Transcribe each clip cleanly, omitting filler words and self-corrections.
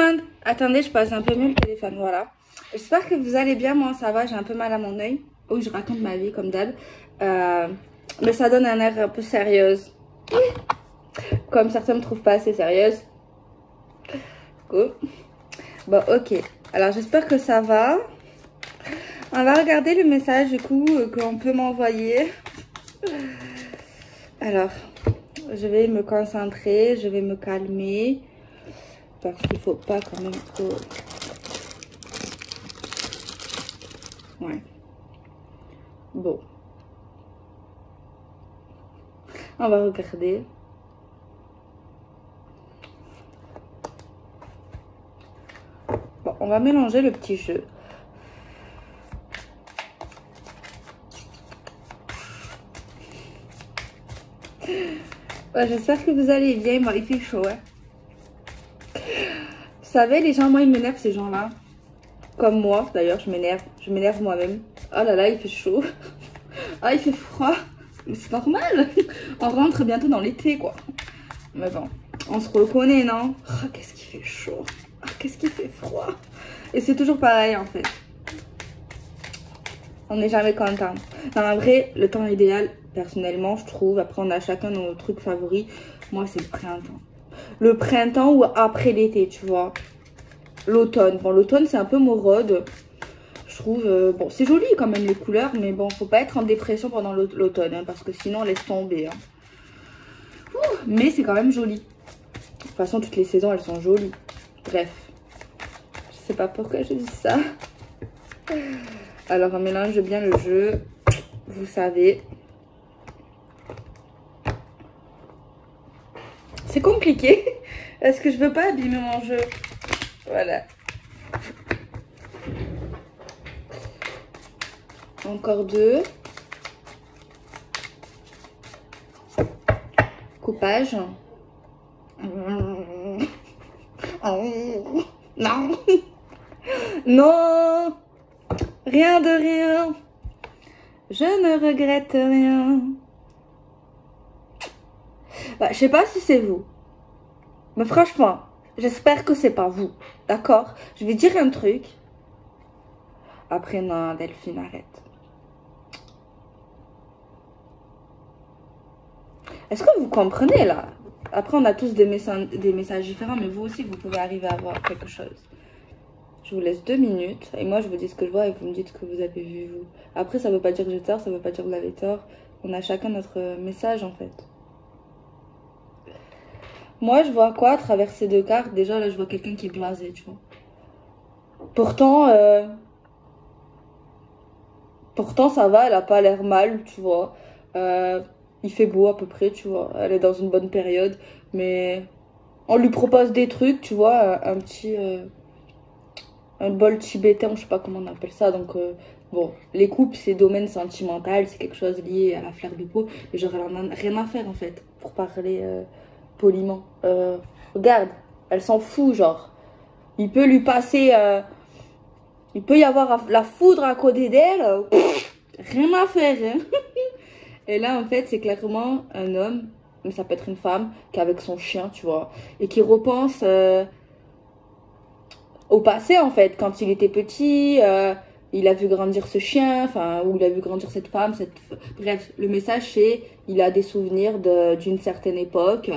monde, attendez, je passe un peu mieux le téléphone, voilà. J'espère que vous allez bien, moi ça va, j'ai un peu mal à mon œil. Oui, je raconte ma vie comme d'hab. Mais ça donne un air un peu sérieuse. Comme certains me trouvent pas assez sérieuse. Cool. Bon, ok. Alors j'espère que ça va. On va regarder le message du coup qu'on peut m'envoyer. Alors, je vais me concentrer, je vais me calmer. Parce qu'il faut pas quand même trop... Ouais. Bon. On va regarder. Bon, on va mélanger le petit jeu. Ouais, j'espère que vous allez bien. Bon, il fait chaud, hein. Vous savez, les gens, moi, ils m'énervent, ces gens-là. Comme moi, d'ailleurs, je m'énerve moi-même. Oh là là, il fait chaud. Ah, il fait froid. Mais c'est normal. On rentre bientôt dans l'été, quoi. Mais bon, on se reconnaît, non? Oh, qu'est-ce qu'il fait chaud. Oh, qu'est-ce qu'il fait froid. Et c'est toujours pareil, en fait. On n'est jamais content. Non, en vrai, le temps idéal, personnellement, je trouve, après on a chacun nos trucs favoris. Moi, c'est le printemps. Le printemps ou après l'été, tu vois. L'automne. Bon, l'automne, c'est un peu morode. Je trouve, bon, c'est joli quand même les couleurs, mais bon, faut pas être en dépression pendant l'automne, hein, parce que sinon, on laisse tomber. Hein. Ouh, mais c'est quand même joli. De toute façon, toutes les saisons, elles sont jolies. Bref. Je sais pas pourquoi je dis ça. Alors, on mélange bien le jeu. Vous savez. C'est compliqué. Parce que je veux pas abîmer mon jeu. Voilà. Encore deux. Coupage. Non. Non. Rien de rien. Je ne regrette rien. Bah, je sais pas si c'est vous. Mais franchement, j'espère que c'est pas vous. D'accord? Je vais dire un truc. Après, non, Delphine, arrête. Est-ce que vous comprenez là? Après, on a tous des messages différents, mais vous aussi, vous pouvez arriver à voir quelque chose. Je vous laisse 2 minutes et moi, je vous dis ce que je vois et vous me dites ce que vous avez vu, vous. Après, ça veut pas dire que j'ai tort, ça veut pas dire que vous avez tort. On a chacun notre message, en fait. Moi, je vois quoi à travers ces deux cartes? Déjà, là, je vois quelqu'un qui est blasé, tu vois. Pourtant, ça va, elle a pas l'air mal, tu vois. Il fait beau à peu près, tu vois. Elle est dans une bonne période. Mais on lui propose des trucs, tu vois. Un petit... un bol tibétain, je sais pas comment on appelle ça. Donc, bon, les couples, c'est domaine sentimental. C'est quelque chose lié à la fleur de peau. Mais genre, elle en a rien à faire, en fait. Pour parler poliment. Regarde, elle s'en fout, genre. Il peut lui passer... il peut y avoir la foudre à côté d'elle. Rien à faire, hein. Et là, en fait, c'est clairement un homme, mais ça peut être une femme, qui est avec son chien, tu vois, et qui repense au passé, en fait, quand il était petit, il a vu grandir ce chien, enfin, ou il a vu grandir cette femme, bref, le message, c'est, il a des souvenirs d'une certaine époque,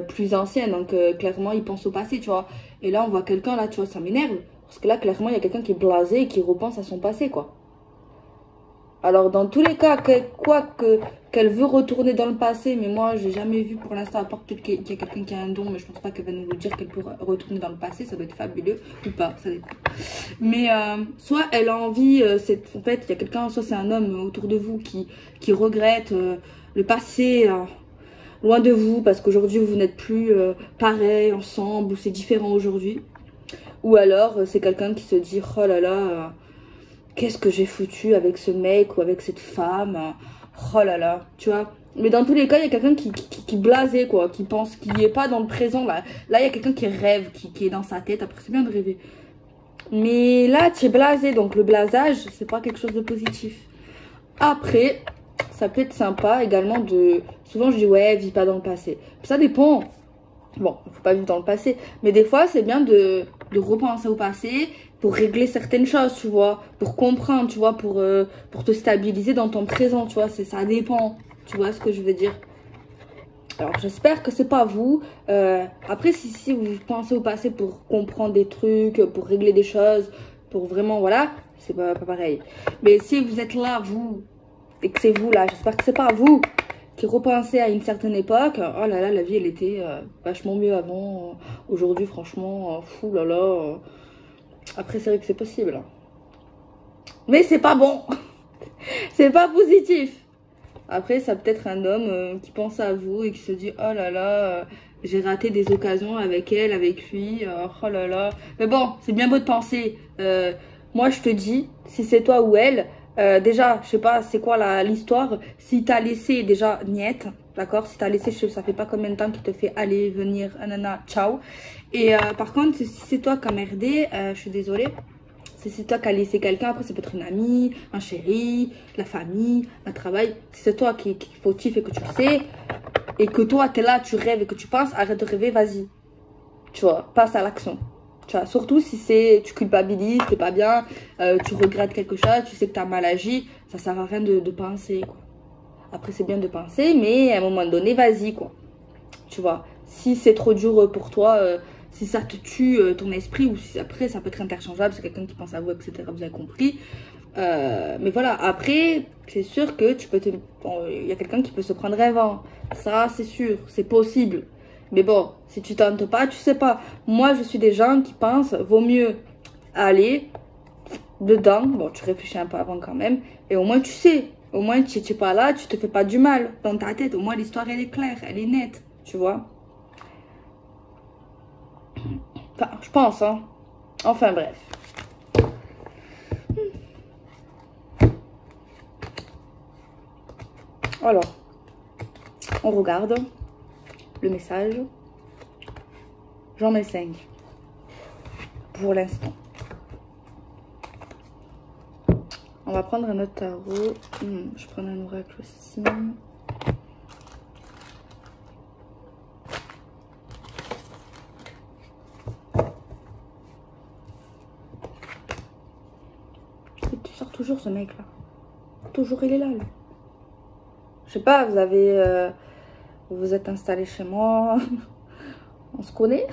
plus ancienne, donc clairement, il pense au passé, tu vois. Et là, on voit quelqu'un, là, tu vois, ça m'énerve, parce que là, clairement, il y a quelqu'un qui est blasé et qui repense à son passé, quoi. Alors, dans tous les cas, qu'elle veut retourner dans le passé, mais moi, j'ai jamais vu pour l'instant, à part peut-être qu'il y a quelqu'un qui a un don, mais je pense pas qu'elle va nous le dire qu'elle peut retourner dans le passé, ça doit être fabuleux, ou pas, ça dépend. Mais, soit elle a envie, en fait, il y a quelqu'un, soit c'est un homme autour de vous qui regrette le passé, loin de vous, parce qu'aujourd'hui, vous n'êtes plus pareil, ensemble, ou c'est différent aujourd'hui. Ou alors, c'est quelqu'un qui se dit, oh là là... qu'est-ce que j'ai foutu avec ce mec ou avec cette femme? Oh là là, tu vois. Mais dans tous les cas, il y a quelqu'un qui blasé, quoi, qui pense qu'il n'est pas dans le présent. Là, il y a quelqu'un qui rêve, qui est dans sa tête. Après, c'est bien de rêver. Mais là, tu es blasé, donc le blasage, c'est pas quelque chose de positif. Après, ça peut être sympa également de... Souvent, je dis, ouais, vis pas dans le passé. Ça dépend. Bon, faut pas vivre dans le passé. Mais des fois, c'est bien de repenser au passé pour régler certaines choses, tu vois. Pour comprendre, tu vois. Pour te stabiliser dans ton présent, tu vois. Ça dépend. Tu vois ce que je veux dire. Alors, j'espère que c'est pas vous. Après, si vous pensez au passé pour comprendre des trucs, pour régler des choses, pour vraiment, voilà, c'est pas pareil. Mais si vous êtes là, vous, et que c'est vous là, j'espère que c'est pas vous qui repensez à une certaine époque. Oh là là, la vie, elle était vachement mieux avant. Aujourd'hui, franchement, fou là là. Après, c'est vrai que c'est possible. Mais c'est pas bon. C'est pas positif. Après, ça peut être un homme qui pense à vous et qui se dit oh là là, j'ai raté des occasions avec elle, avec lui, oh là là. Mais bon, c'est bien beau de penser. Moi, je te dis, si c'est toi ou elle, déjà, je sais pas, c'est quoi l'histoire. Si t'as laissé déjà niette, d'accord. Si t'as laissé, ça fait pas combien de temps qu'il te fait aller, venir, nanana, ciao. Et par contre, si c'est toi qui as merdé, je suis désolée. Si c'est toi qui as laissé quelqu'un, après ça peut être une amie, un chéri, la famille, un travail. Si c'est toi qui est fautif et que tu le sais, et que toi tu es là, tu rêves et que tu penses, arrête de rêver, vas-y. Tu vois, passe à l'action. Tu vois, surtout si tu culpabilises, t'es pas bien, tu regrettes quelque chose, tu sais que tu as mal agi, ça sert à rien de penser, quoi. Après c'est bien de penser, mais à un moment donné, vas-y, quoi. Tu vois, si c'est trop dur pour toi, si ça te tue ton esprit, ou si après ça peut être interchangeable, c'est quelqu'un qui pense à vous, etc. Vous avez compris. Mais voilà, après, c'est sûr que il y a quelqu'un qui peut se prendre un vent. Ça, c'est sûr, c'est possible. Mais bon, si tu tentes pas, tu sais pas. Moi, je suis des gens qui pensent, vaut mieux aller dedans. Bon, tu réfléchis un peu avant quand même. Et au moins, tu sais. Au moins, tu n'es pas là, tu te fais pas du mal dans ta tête. Au moins, l'histoire, elle est claire, elle est nette. Tu vois. Enfin, je pense, hein. Enfin, bref. Alors, on regarde le message. J'en mets 5. Pour l'instant. On va prendre un autre tarot. Je prends un oracle aussi. Tu sors toujours ce mec là. Toujours il est là. Je sais pas, vous vous êtes installé chez moi. On se connaît.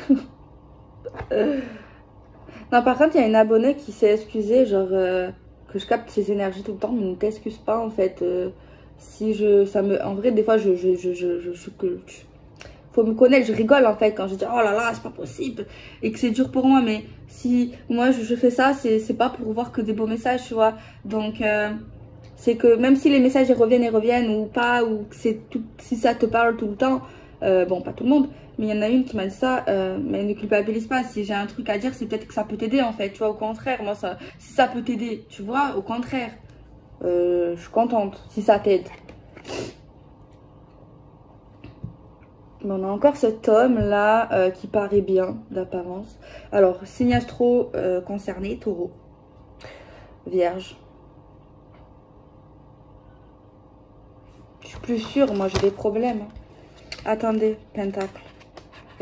Non, par contre, il y a une abonnée qui s'est excusée, genre que je capte ses énergies tout le temps, mais ne t'excuse pas en fait. En vrai, des fois, faut me connaître, je rigole en fait quand je dis oh là là, c'est pas possible et que c'est dur pour moi, mais si moi je fais ça, c'est pas pour voir que des beaux messages, tu vois. Donc, c'est que même si les messages ils reviennent ou pas, ou que si ça te parle tout le temps, bon, pas tout le monde, mais il y en a une qui m'a dit ça, mais ne culpabilise pas. Si j'ai un truc à dire, c'est peut-être que ça peut t'aider en fait, tu vois. Au contraire, moi, si ça peut t'aider, tu vois, au contraire, je suis contente si ça t'aide. Mais on a encore cet homme là qui paraît bien d'apparence. Alors, signe astro concerné, taureau, vierge. Je suis plus sûre, moi j'ai des problèmes. Attendez, pentacle.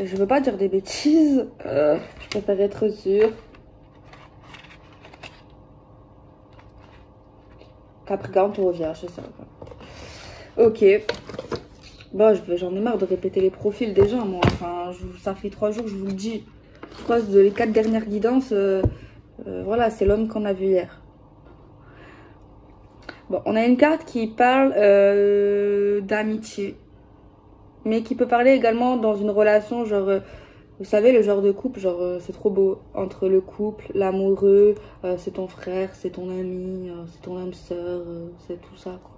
Je veux pas dire des bêtises. Je préfère être sûre. Capricorne, taureau, vierge, c'est ça. Ok. Bon, j'en ai marre de répéter les profils des gens, moi. Enfin, ça fait 3 jours que je vous le dis. Je crois que les 4 dernières guidances, voilà, c'est l'homme qu'on a vu hier. Bon, on a une carte qui parle d'amitié. Mais qui peut parler également dans une relation, genre, vous savez, le genre de couple, genre, c'est trop beau. Entre le couple, l'amoureux, c'est ton frère, c'est ton ami, c'est ton âme sœur, c'est tout ça, quoi.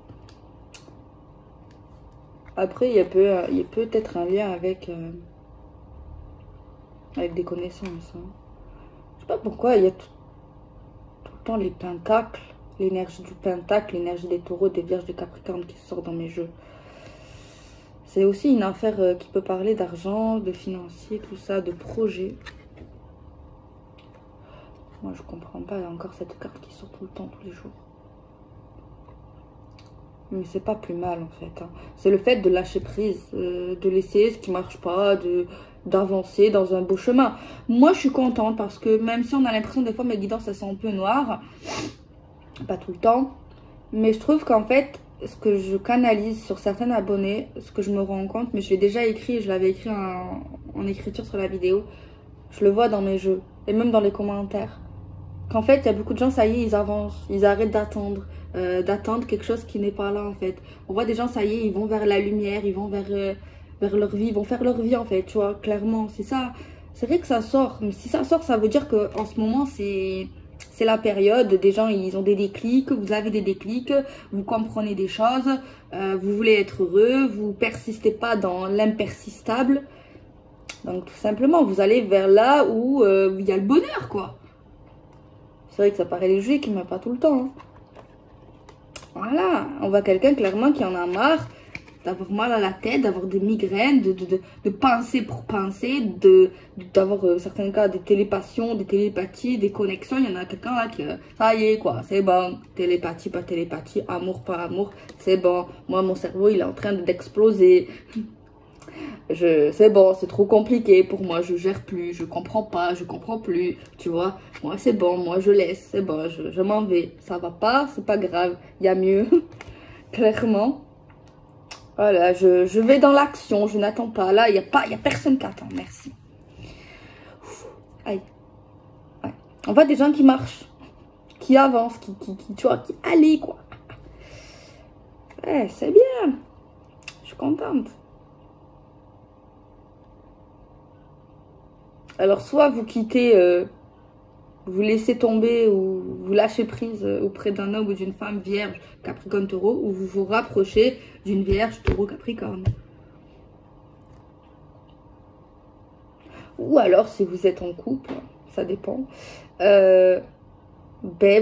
Après, il y a peut-être un lien avec des connaissances. Hein. Je sais pas pourquoi, il y a tout le temps les pentacles, l'énergie du pentacle, l'énergie des taureaux, des vierges, des capricornes qui sortent dans mes jeux. C'est aussi une affaire qui peut parler d'argent, de financier, tout ça, de projet. Moi, je comprends pas, il y a encore cette carte qui sort tout le temps, tous les jours. Mais c'est pas plus mal en fait. Hein. C'est le fait de lâcher prise, de laisser ce qui marche pas, d'avancer dans un beau chemin. Moi, je suis contente parce que même si on a l'impression des fois mes guidances, elles sont un peu noires, pas tout le temps, mais je trouve qu'en fait, ce que je canalise sur certains abonnés, ce que je me rends compte, mais je l'ai déjà écrit, je l'avais écrit en écriture sur la vidéo, je le vois dans mes jeux et même dans les commentaires. Qu'en fait, il y a beaucoup de gens, ça y est, ils avancent, ils arrêtent d'attendre quelque chose qui n'est pas là en fait. On voit des gens, ça y est, ils vont vers la lumière, ils vont vers leur vie, ils vont faire leur vie en fait, tu vois, clairement, c'est ça. C'est vrai que ça sort, mais si ça sort, ça veut dire qu'en ce moment, c'est la période, des gens, ils ont des déclics, vous avez des déclics, vous comprenez des choses, vous voulez être heureux, vous persistez pas dans l'impersistable. Donc tout simplement, vous allez vers là où il y a le bonheur, quoi. C'est vrai que ça paraît logique, mais pas tout le temps. Hein. Voilà, on voit quelqu'un clairement qui en a marre d'avoir mal à la tête, d'avoir des migraines, de penser pour penser, d'avoir certains cas des télépathies, des télépathies, des connexions. Il y en a quelqu'un là qui, ça y est quoi, c'est bon, télépathie, pas télépathie, amour, pas amour, c'est bon. Moi, mon cerveau, il est en train d'exploser. C'est bon, c'est trop compliqué pour moi, je gère plus, je comprends pas, je comprends plus, tu vois. Moi, c'est bon, moi, je laisse, c'est bon, je m'en vais. Ça va pas, c'est pas grave, il y a mieux, clairement. Voilà, je vais dans l'action, je n'attends pas. Là, il y a personne qui attend, merci. Aïe. Ouais. On voit des gens qui marchent, qui avancent, tu vois, qui allient, quoi. Ouais, c'est bien. Je suis contente. Alors, soit vous quittez, vous laissez tomber ou vous lâchez prise auprès d'un homme ou d'une femme vierge, Capricorne, Taureau, ou vous vous rapprochez d'une vierge, Taureau, Capricorne. Ou alors, si vous êtes en couple, ça dépend, ben,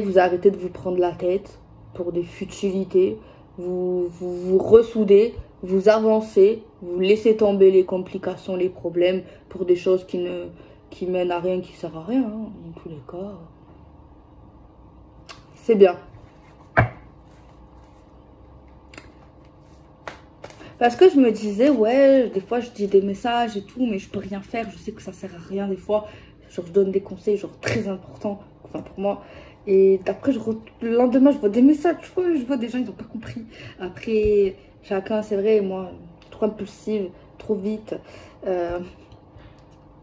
vous arrêtez de vous prendre la tête pour des futilités, vous ressoudez, vous avancez, vous laissez tomber les complications, les problèmes pour des choses qui mènent à rien, qui ne servent à rien, hein, dans tous les cas. C'est bien. Parce que je me disais, ouais, des fois je dis des messages et tout, mais je peux rien faire, je sais que ça sert à rien des fois. Genre, je donne des conseils, genre, très importants, enfin, pour moi. Et après, le lendemain, je vois des messages, je vois des gens, ils n'ont pas compris. Après, chacun, c'est vrai, moi, trop impulsive, trop vite.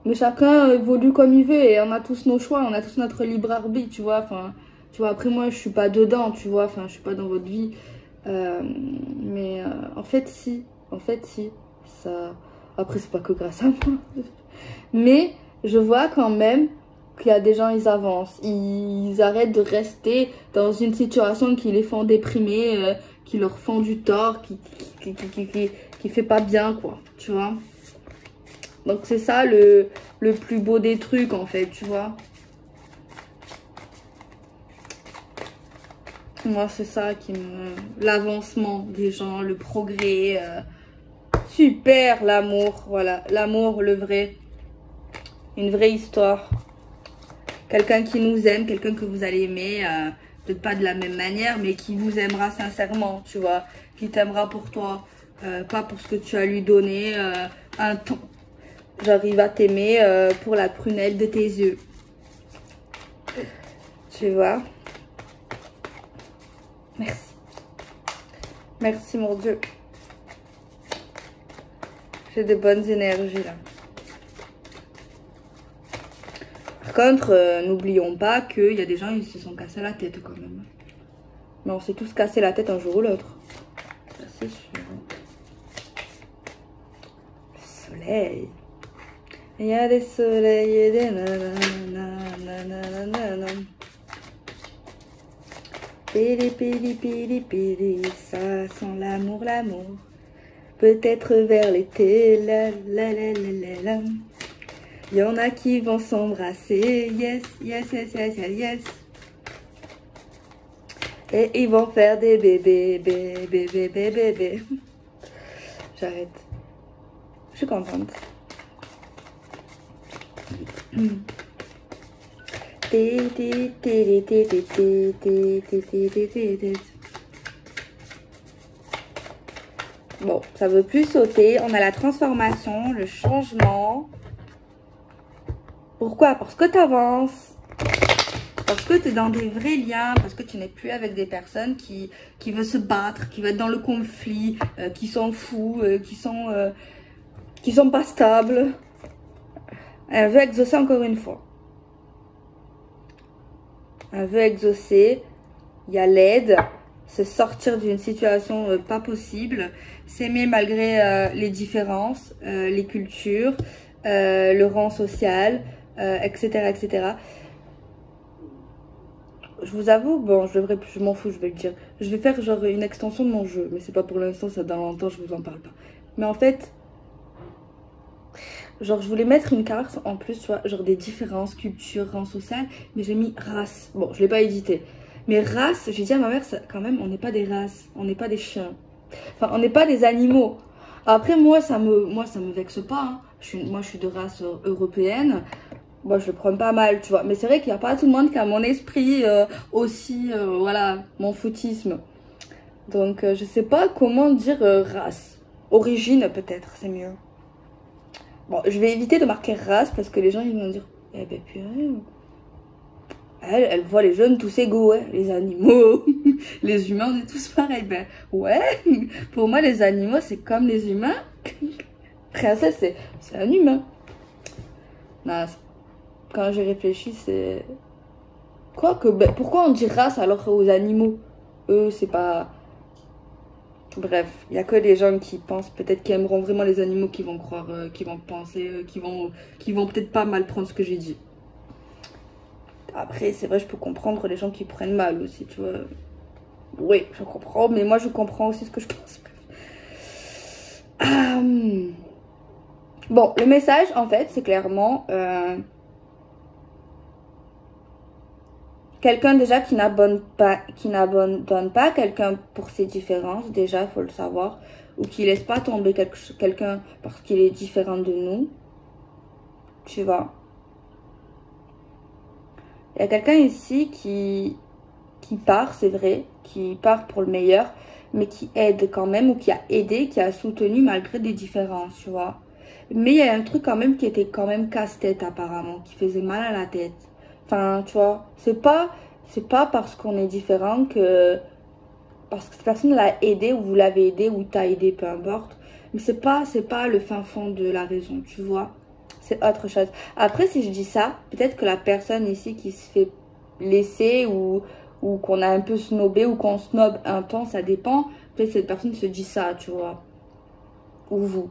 Mais chacun évolue comme il veut et on a tous nos choix, on a tous notre libre arbitre, tu vois. Enfin, tu vois, après, moi, je suis pas dedans, tu vois, enfin, je suis pas dans votre vie. Mais en fait, si. En fait, si. Ça... Après, c'est pas que grâce à moi. Mais je vois quand même qu'il y a des gens, ils avancent. Ils arrêtent de rester dans une situation qui les font déprimer, qui leur font du tort, qui fait pas bien, quoi. Tu vois. Donc, c'est ça le plus beau des trucs, en fait, tu vois. Moi, c'est ça qui me... L'avancement des gens, le progrès. Super, l'amour. Voilà, l'amour, le vrai. Une vraie histoire. Quelqu'un qui nous aime, quelqu'un que vous allez aimer. Peut-être pas de la même manière, mais qui vous aimera sincèrement, tu vois. Qui t'aimera pour toi. Pas pour ce que tu as lui donné un temps. Genre, il va t'aimer pour la prunelle de tes yeux. Tu vois. Merci. Merci, mon Dieu. J'ai de bonnes énergies, là. Par contre, n'oublions pas qu'il y a des gens, ils se sont cassés la tête, quand même. Mais on s'est tous cassé la tête un jour ou l'autre. Ça, c'est sûr. Le soleil. Il y a des soleils et des nanana. Pili, pili, pili, pili, ça sent l'amour, l'amour. Peut-être vers l'été, la la la la la la. Il y en a qui vont s'embrasser, yes, yes, yes, yes, yes, yes. Et ils vont faire des bébés, bébés, bébés, bébés. J'arrête. Je suis contente. Bon, ça veut plus sauter. On a la transformation, le changement. Pourquoi? Parce que tu avances. Parce que tu es dans des vrais liens, parce que tu n'es plus avec des personnes qui veulent se battre, qui veulent être dans le conflit, qui sont fous, qui sont pas stables. Elle veut exaucer encore une fois. Elle veut exaucer. Il y a l'aide. Se sortir d'une situation pas possible. S'aimer malgré les différences, les cultures, le rang social, etc., etc. Je vous avoue, bon, je m'en fous, je vais le dire. Je vais faire genre une extension de mon jeu, mais c'est pas pour l'instant, ça dans longtemps, je vous en parle pas. Mais en fait, genre je voulais mettre une carte en plus, tu vois, genre des différences, culture, rang social, mais j'ai mis race. Bon, je l'ai pas édité. Mais race, j'ai dit à ma mère, ça, quand même, on n'est pas des races, on n'est pas des chiens. Enfin, on n'est pas des animaux. Après, moi, ça me vexe pas. Hein. Moi, je suis de race européenne. Moi, je le prends pas mal, tu vois. Mais c'est vrai qu'il n'y a pas tout le monde qui a mon esprit aussi, voilà, mon foutisme. Donc, je sais pas comment dire race. Origine, peut-être, c'est mieux. Bon, je vais éviter de marquer race parce que les gens, ils vont dire, eh ben, purée. Elle voit les jeunes tous égaux, ouais. Les animaux, les humains, on est tous pareils. Ben, ouais, pour moi, les animaux, c'est comme les humains. Princesse, c'est un humain. Non, quand j'y réfléchis, c'est... Quoique, ben, pourquoi on dit race alors aux animaux? Eux, c'est pas... Bref, il n'y a que les gens qui pensent, peut-être qui aimeront vraiment les animaux, qui vont croire, qui vont penser, qui vont peut-être pas mal prendre ce que j'ai dit. Après, c'est vrai, je peux comprendre les gens qui prennent mal aussi, tu vois. Oui, je comprends, mais moi, je comprends aussi ce que je pense. Bon, le message, en fait, c'est clairement... quelqu'un déjà qui n'abandonne pas quelqu'un pour ses différences, déjà, il faut le savoir. Ou qui laisse pas tomber quelqu'un parce qu'il est différent de nous. Tu vois. Il y a quelqu'un ici qui part, c'est vrai, qui part pour le meilleur, mais qui aide quand même, ou qui a aidé, qui a soutenu malgré des différences, tu vois. Mais il y a un truc quand même qui était quand même casse-tête apparemment, qui faisait mal à la tête. Enfin, tu vois, c'est pas parce qu'on est différent que... Parce que cette personne l'a aidé, ou vous l'avez aidé, ou t'a aidé, peu importe. Mais c'est pas le fin fond de la raison, tu vois. C'est autre chose. Après, si je dis ça, peut-être que la personne ici qui se fait laisser, ou qu'on a un peu snobé, ou qu'on snob un temps, ça dépend. Peut-être que cette personne se dit ça, tu vois. Ou vous,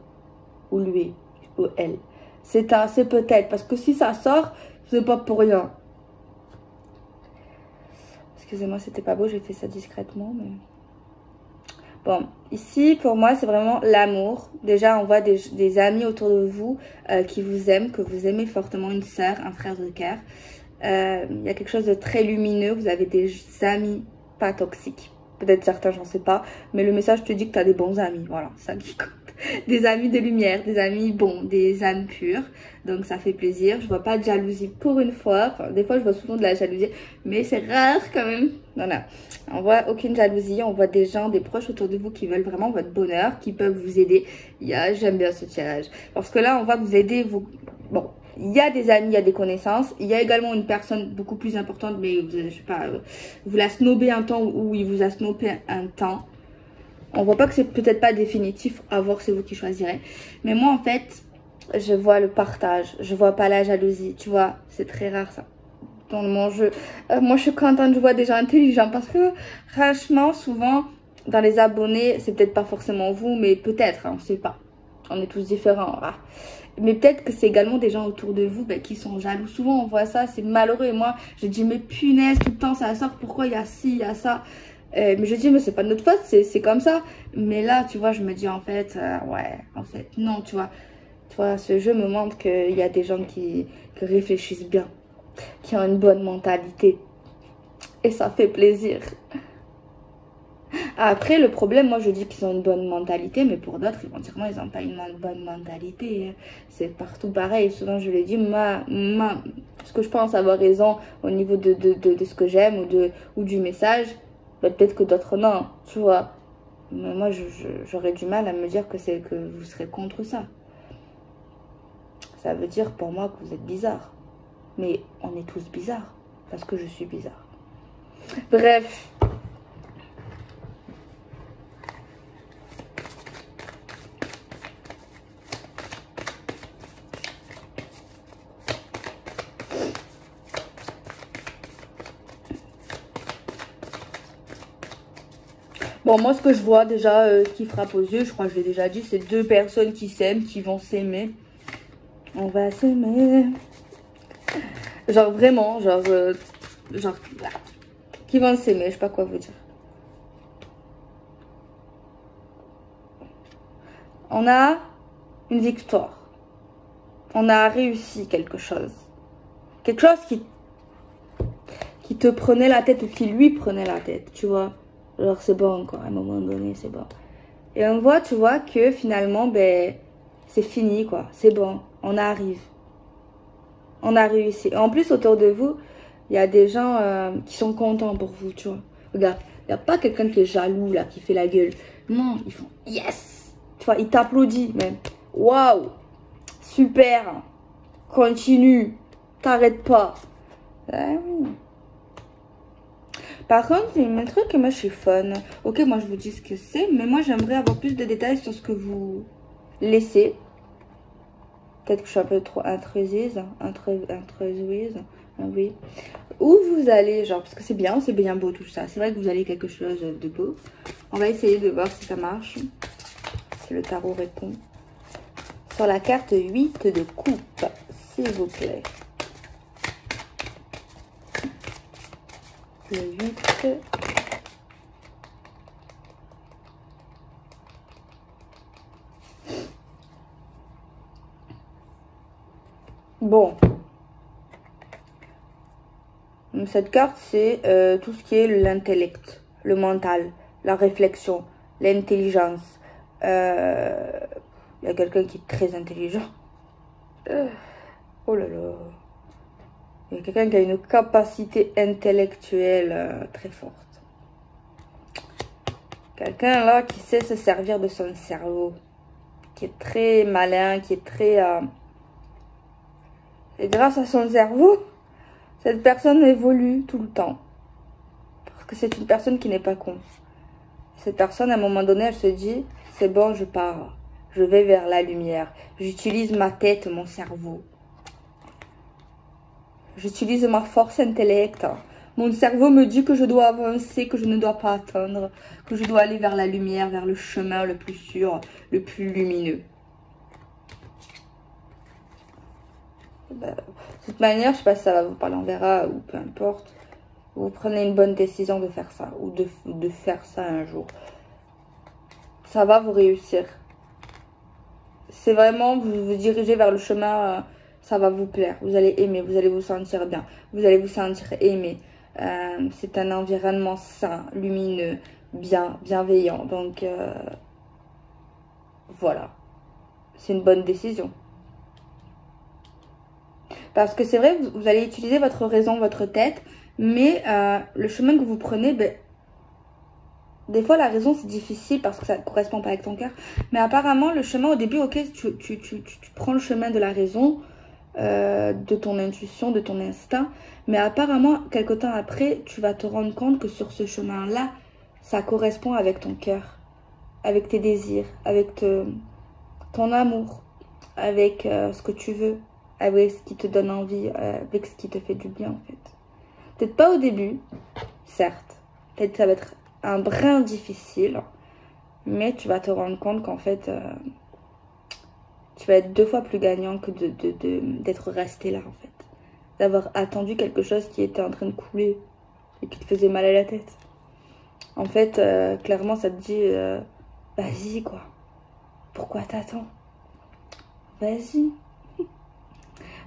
ou lui, ou elle. C'est peut-être, parce que si ça sort, c'est pas pour rien. Excusez-moi, c'était pas beau, j'ai fait ça discrètement, mais... Bon, ici, pour moi, c'est vraiment l'amour. Déjà, on voit des amis autour de vous qui vous aiment, que vous aimez fortement, une sœur, un frère de cœur. Il y a quelque chose de très lumineux. Vous avez des amis pas toxiques. Peut-être certains, j'en sais pas. Mais le message te dit que tu as des bons amis. Voilà, ça qui compte. Des amis de lumière, des amis bons, des âmes pures. Donc ça fait plaisir. Je vois pas de jalousie pour une fois. Enfin, des fois, je vois souvent de la jalousie. Mais c'est rare quand même. Voilà. On voit aucune jalousie. On voit des gens, des proches autour de vous qui veulent vraiment votre bonheur, qui peuvent vous aider. J'aime bien ce tirage. Parce que là, on voit que vous aidez vous. Bon. Il y a des amis, il y a des connaissances. Il y a également une personne beaucoup plus importante, mais je sais pas, vous la snobez un temps ou il vous a snobé un temps. On voit pas que c'est peut-être pas définitif, à voir, c'est vous qui choisirez. Mais moi, en fait, je vois le partage. Je vois pas la jalousie, tu vois. C'est très rare, ça, dans mon jeu. Moi, je suis contente, je vois des gens intelligents. Parce que, franchement, souvent, dans les abonnés, c'est peut-être pas forcément vous, mais peut-être, hein, on sait pas. On est tous différents. Ah. Mais peut-être que c'est également des gens autour de vous qui sont jaloux. Souvent, on voit ça, c'est malheureux. Et moi, je dis, mais punaise, tout le temps, ça sort. Pourquoi il y a ci, il y a ça? Mais je dis, mais c'est pas de notre faute, c'est comme ça. Mais là, tu vois, je me dis, en fait, ouais, en fait, non, tu vois. Tu vois, ce jeu me montre qu'il y a des gens qui réfléchissent bien, qui ont une bonne mentalité. Et ça fait plaisir. Après, le problème, moi, je dis qu'ils ont une bonne mentalité, mais pour d'autres, ils vont dire, non, ils n'ont pas une bonne mentalité. C'est partout pareil. Souvent, je le dis, ce que je pense avoir raison au niveau de ce que j'aime ou du message, ben, peut-être que d'autres, non, tu vois. Mais moi, j'aurais du mal à me dire que vous serez contre ça. Ça veut dire, pour moi, que vous êtes bizarre. Mais on est tous bizarres. Parce que je suis bizarre. Bref. Bon, moi, ce que je vois déjà, ce qui frappe aux yeux, je crois que je l'ai déjà dit, c'est deux personnes qui s'aiment, qui vont s'aimer. On va s'aimer. Genre, vraiment, genre, qui vont s'aimer, je sais pas quoi vous dire. On a une victoire. On a réussi quelque chose. Quelque chose qui te prenait la tête ou qui lui prenait la tête, tu vois. Genre, c'est bon, quoi, à un moment donné, c'est bon. Et on voit, tu vois, que finalement, ben, c'est fini, quoi. C'est bon, on arrive. On a réussi. En plus, autour de vous, il y a des gens qui sont contents pour vous, tu vois. Regarde, il n'y a pas quelqu'un qui est jaloux, là, qui fait la gueule. Non, ils font yes. Tu vois, ils t'applaudissent même. Waouh, super. Continue. T'arrêtes pas. Ah oui. Par contre, il y a un truc que moi je suis fun. Ok, moi je vous dis ce que c'est, mais moi j'aimerais avoir plus de détails sur ce que vous laissez. Peut-être que je suis un peu trop intrusive. Oui. Où vous allez, genre, parce que c'est bien beau tout ça. C'est vrai que vous allez quelque chose de beau. On va essayer de voir si ça marche. Si le tarot répond. Sur la carte 8 de coupe, s'il vous plaît. Le 8. Bon. Cette carte, c'est tout ce qui est l'intellect, le mental, la réflexion, l'intelligence. Il y a quelqu'un qui est très intelligent. Oh là là. Il y a quelqu'un qui a une capacité intellectuelle très forte. Quelqu'un là qui sait se servir de son cerveau. Qui est très malin, qui est très... Et grâce à son cerveau, cette personne évolue tout le temps. Parce que c'est une personne qui n'est pas con. Cette personne, à un moment donné, elle se dit, c'est bon, je pars. Je vais vers la lumière. J'utilise ma tête, mon cerveau. J'utilise ma force intellect. Mon cerveau me dit que je dois avancer, que je ne dois pas attendre, que je dois aller vers la lumière, vers le chemin le plus sûr, le plus lumineux. De toute manière, je sais pas si ça va vous parler, on verra, ou peu importe. Vous prenez une bonne décision de faire ça, ou de faire ça un jour. Ça va vous réussir. C'est vraiment, vous vous dirigez vers le chemin, ça va vous plaire. Vous allez aimer, vous allez vous sentir bien. Vous allez vous sentir aimé. C'est un environnement sain, lumineux, bienveillant. Donc, voilà. C'est une bonne décision. Parce que c'est vrai, vous allez utiliser votre raison, votre tête. Mais le chemin que vous prenez, ben, des fois la raison c'est difficile parce que ça ne correspond pas avec ton cœur. Mais apparemment le chemin au début, ok, tu prends le chemin de la raison, de ton intuition, de ton instinct. Mais apparemment, quelque temps après, tu vas te rendre compte que sur ce chemin-là, ça correspond avec ton cœur, avec tes désirs, avec ton amour, avec ce que tu veux, avec ce qui te donne envie, avec ce qui te fait du bien en fait. Peut-être pas au début, certes. Peut-être que ça va être un brin difficile. Mais tu vas te rendre compte qu'en fait, tu vas être 2 fois plus gagnant que d'être resté là en fait. D'avoir attendu quelque chose qui était en train de couler et qui te faisait mal à la tête. En fait, clairement, ça te dit, vas-y quoi. Pourquoi t'attends? Vas-y.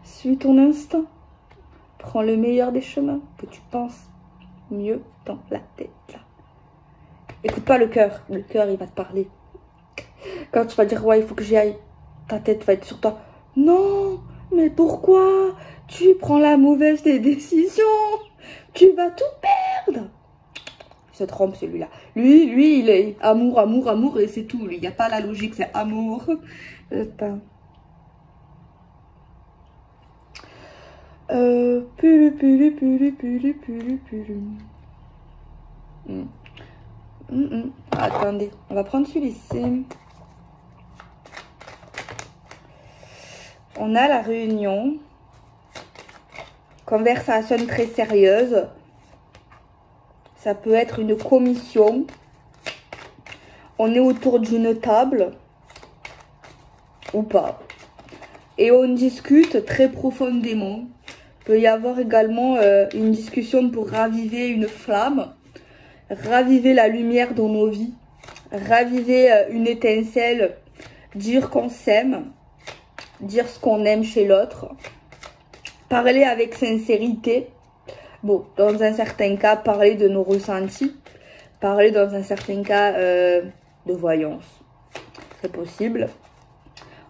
Suis ton instinct. Prends le meilleur des chemins que tu penses mieux dans la tête. Là. Écoute pas le cœur. Le cœur, il va te parler. Quand tu vas dire, ouais, il faut que j'y aille, ta tête va être sur toi. Non, mais pourquoi? Tu prends la mauvaise des décisions. Tu vas tout perdre. Il se trompe celui-là. Lui, il est amour, amour, amour et c'est tout. Il n'y a pas la logique, c'est amour. Pulu, pulu, pulu, pulu, pulu, pulu. Attendez, on va prendre celui-ci. On a la réunion. Conversation très sérieuse. Ça peut être une commission. On est autour d'une table. Ou pas. Et on discute très profondément. Il peut y avoir également une discussion pour raviver une flamme. Raviver la lumière dans nos vies. Raviver une étincelle. Dire qu'on s'aime. Dire ce qu'on aime chez l'autre. Parler avec sincérité. Bon, dans un certain cas, parler de nos ressentis. Parler dans un certain cas de voyance. C'est possible.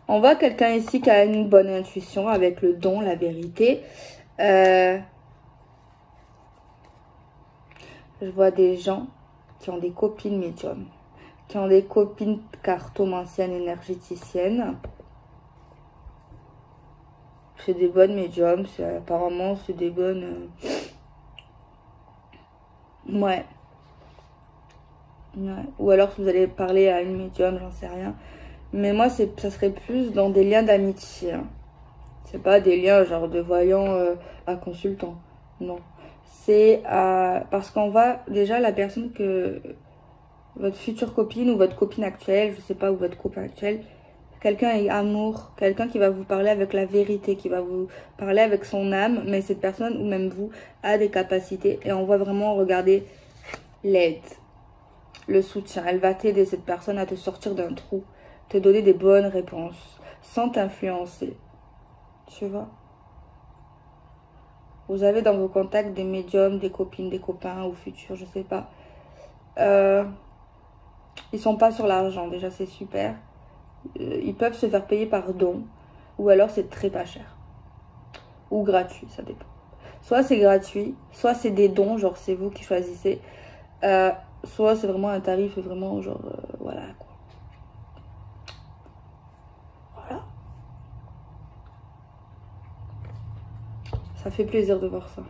On voit quelqu'un ici qui a une bonne intuition avec le don, la vérité. Je vois des gens qui ont des copines médiums. Qui ont des copines cartomanciennes énergéticiennes. C'est des bonnes médiums, apparemment c'est des bonnes... Ouais. Ou alors vous allez parler à une médium, j'en sais rien. Mais moi, ça serait plus dans des liens d'amitié. Hein. C'est pas des liens genre de voyant à consultant. Non. C'est parce qu'on voit déjà la personne que... Votre future copine ou votre copine actuelle, je sais pas, ou votre copain actuel... Quelqu'un est amour, quelqu'un qui va vous parler avec la vérité, qui va vous parler avec son âme, mais cette personne, ou même vous, a des capacités. Et on va vraiment regarder l'aide, le soutien. Elle va t'aider, cette personne, à te sortir d'un trou, te donner des bonnes réponses, sans t'influencer. Tu vois? Vous avez dans vos contacts des médiums, des copines, des copains, ou futurs, je sais pas. Ils sont pas sur l'argent, déjà c'est super. Ils peuvent se faire payer par don, ou alors c'est très pas cher, ou gratuit, ça dépend. Soit c'est gratuit, soit c'est des dons, genre c'est vous qui choisissez, soit c'est vraiment un tarif vraiment genre voilà quoi. Voilà, ça fait plaisir de voir ça.